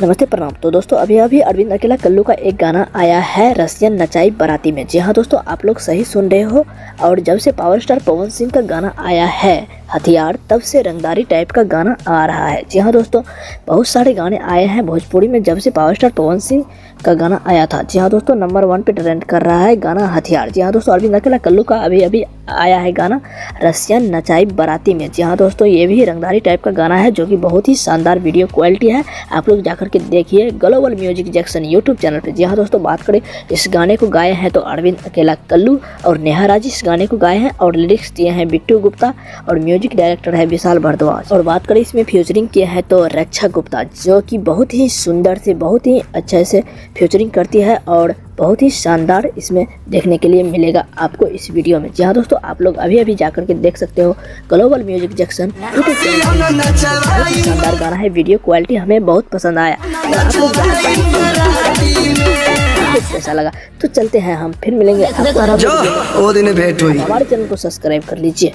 नमस्ते प्रणाम। तो दोस्तों अभी अरविंद अकेला कल्लू का एक गाना आया है रसियन नचाई बाराती में। जी हाँ दोस्तों, आप लोग सही सुन रहे हो। और जब से पावर स्टार पवन सिंह का गाना आया है हथियार, तब से रंगदारी टाइप का गाना आ रहा है। जी हाँ दोस्तों, बहुत सारे गाने आए हैं भोजपुरी में जब से पावर स्टार पवन सिंह का गाना आया था। जी हाँ दोस्तों, नंबर 1 पे ट्रेंड कर रहा है गाना हथियार। जी हाँ दोस्तों, अरविंद अकेला कल्लू का अभी आया है गाना रसियन नचाई बाराती में। जी हाँ दोस्तों, ये भी रंगदारी टाइप का गाना है जो कि बहुत ही शानदार वीडियो क्वालिटी है। आप लोग जाकर के देखिए global music junction YouTube channel पे। जी हाँ दोस्तों, बात करें इस गाने को गाए हैं तो अरविंद अकेला कल्लू और नेहा राज इस गाने को गाए हैं और लिरिक्स दिए हैं बिट्टू गुप्ता और म्यूजिक डायरेक्टर है विशाल भारद्वाज। और बात करें इसमें फ्यूचरिंग किया है तो रक्षा गुप्ता, जो कि बहुत ही सुंदर से बहुत ही अच्छे से फ्यूचरिंग करती है और बहुत ही शानदार इसमें देखने के लिए मिलेगा आपको इस वीडियो में। जी हाँ दोस्तों, आप लोग अभी जाकर के देख सकते हो global music junction YouTube channel. शानदार गाना है, वीडियो क्वालिटी हमें बहुत पसंद आया। आप लोग कैसा लगा तो चलते हैं, हम फिर मिलेंगे। हमारे चैनल को सब्सक्राइब कर लीजिए।